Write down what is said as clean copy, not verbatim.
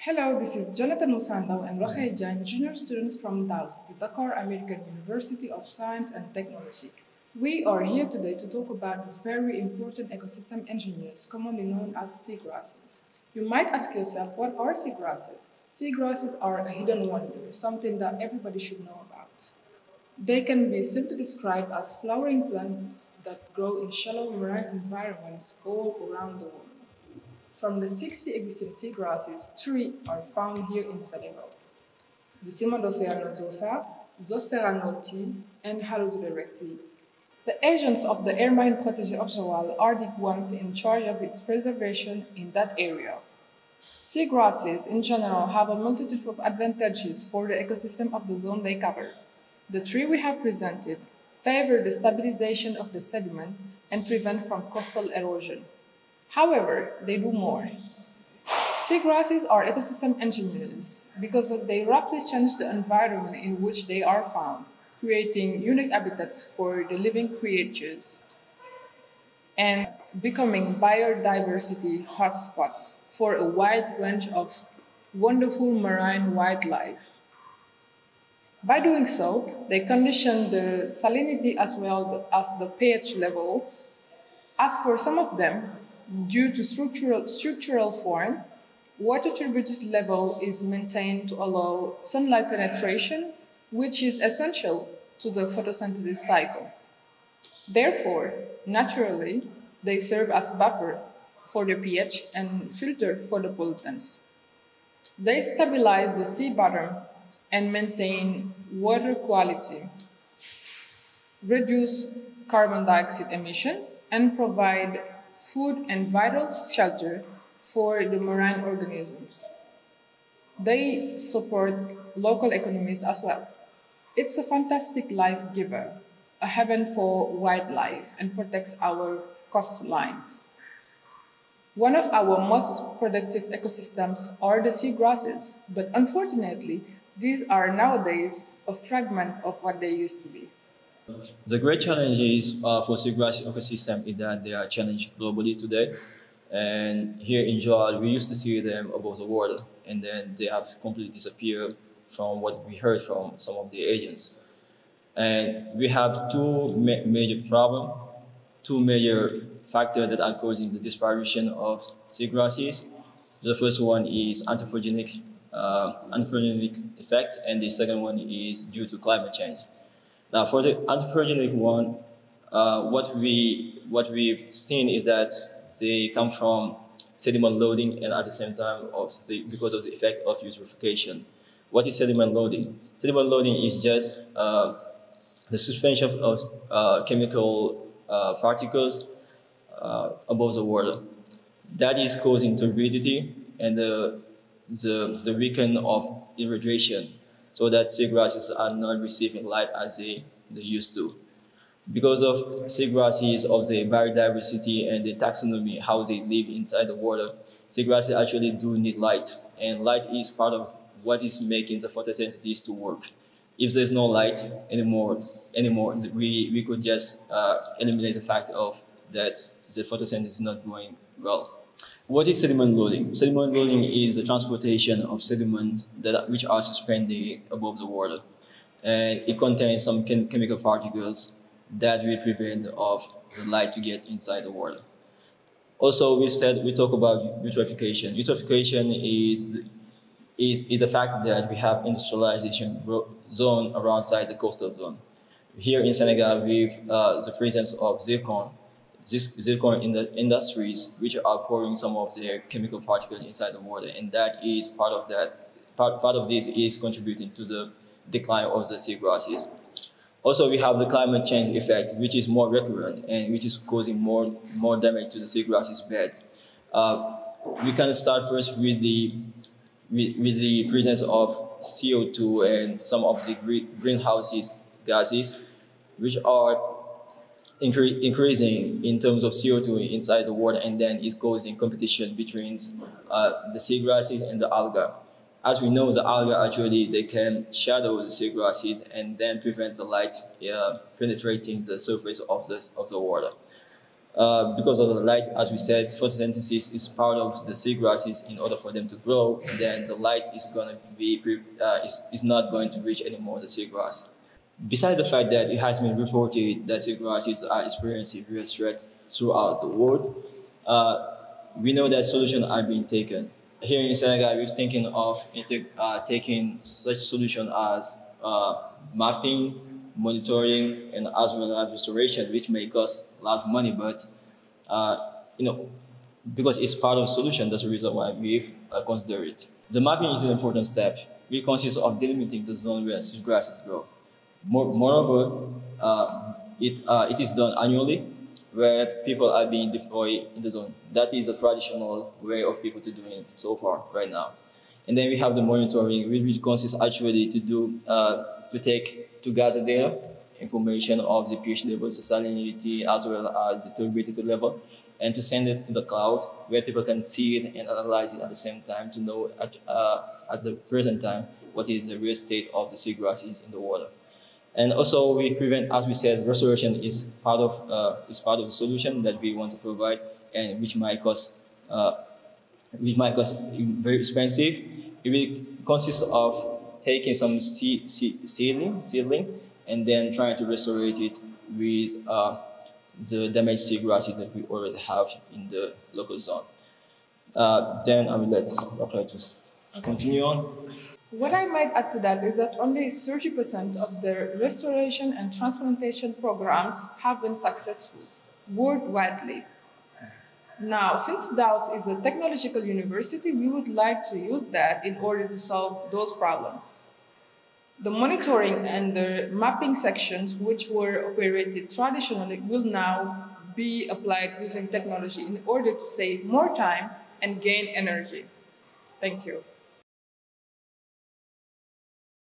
Hello, this is Jonathan Musandao and Rohey Jain, junior students from DAUS, the Dakar American University of Science and Technology. We are here today to talk about the very important ecosystem engineers, commonly known as seagrasses. You might ask yourself, what are seagrasses? Seagrasses are a hidden wonder, something that everybody should know about. They can be simply described as flowering plants that grow in shallow marine environments all around the world. From the 60 existing seagrasses, three are found here in Senegal: the Cimodocea nodosa, Zostera noti, and Halodule recti. The agents of the Ermine protégé of Joal are the ones in charge of its preservation in that area. Seagrasses in general have a multitude of advantages for the ecosystem of the zone they cover. The three we have presented favor the stabilization of the sediment and prevent from coastal erosion. However, they do more. Seagrasses are ecosystem engineers because they roughly change the environment in which they are found, creating unique habitats for the living creatures and becoming biodiversity hotspots for a wide range of wonderful marine wildlife. By doing so, they condition the salinity as well as the pH level. As for some of them, due to structural form, water turbidity level is maintained to allow sunlight penetration, which is essential to the photosynthesis cycle. Therefore, naturally, they serve as buffer for the pH and filter for the pollutants. They stabilize the sea bottom and maintain water quality, reduce carbon dioxide emission, and provide food and vital shelter for the marine organisms. They support local economies as well. It's a fantastic life giver, a heaven for wildlife, and protects our coastlines. One of our most productive ecosystems are the seagrasses, but unfortunately, these are nowadays a fragment of what they used to be. The great challenges for seagrass ecosystem is that they are challenged globally today. And here in Joal, we used to see them above the water, and then they have completely disappeared from what we heard from some of the agents. And we have two major problems, two major factors that are causing the disparition of seagrasses. The first one is anthropogenic effect, and the second one is due to climate change. Now, for the anthropogenic one, what we've seen is that they come from sediment loading, and at the same time, because of the effect of eutrophication. What is sediment loading? Sediment loading is just the suspension of chemical particles above the water. That is causing turbidity and the weaken of irradiation, so that seagrasses are not receiving light as they used to. Because of seagrasses, of the biodiversity and the taxonomy, how they live inside the water, seagrasses actually do need light, and light is part of what is making the photosynthesis to work. If there's no light anymore, we could just eliminate the fact of that the photosynthesis is not going well. What is sediment loading? Sediment loading is the transportation of sediment which are suspended above the water. And it contains some chemical particles that will prevent of the light to get inside the water. Also, we talk about eutrophication. Eutrophication is the fact that we have industrialization zone around the coastal zone. Here in Senegal, with the presence of zircon in the industries, which are pouring some of their chemical particles inside the water, and that is part of that. Part of this is contributing to the decline of the seagrasses. Also, we have the climate change effect, which is more recurrent and which is causing more damage to the seagrasses bed. We can start first with the presence of CO2 and some of the greenhouse gases, which are increasing in terms of CO2 inside the water, and then it's causing competition between the seagrasses and the algae. As we know, the algae actually they can shadow the seagrasses and then prevent the light penetrating the surface of the water. Because of the light, as we said, photosynthesis is part of the seagrasses in order for them to grow. And then the light is going to is not going to reach anymore the seagrass. Besides the fact that it has been reported that seagrasses are experiencing real threat throughout the world, we know that solutions are being taken. Here in Senegal, we're thinking of taking such solutions as mapping, monitoring, and as well as restoration, which may cost a lot of money, but you know, because it's part of the solution, that's the reason why we've considered it. The mapping is an important step. It consists of delimiting the zone where seagrasses grow. Moreover, it is done annually, where people are being deployed in the zone. That is a traditional way of people to doing it so far right now. And then we have the monitoring, which consists actually to gather data, information of the pH level, the salinity, as well as the turbidity level, and to send it to the cloud where people can see it and analyze it at the same time to know at the present time what is the real state of the seagrasses in the water. And also we prevent, as we said, restoration is part of the solution that we want to provide, and which might cost very expensive. It will consist of taking some seedling and then trying to restore it with the damaged seagrasses that we already have in the local zone. Then I will let Dr. just continue on. What I might add to that is that only 30% of the restoration and transplantation programs have been successful worldwide. Now, since DAOS is a technological university, we would like to use that in order to solve those problems. The monitoring and the mapping sections, which were operated traditionally, will now be applied using technology in order to save more time and gain energy. Thank you.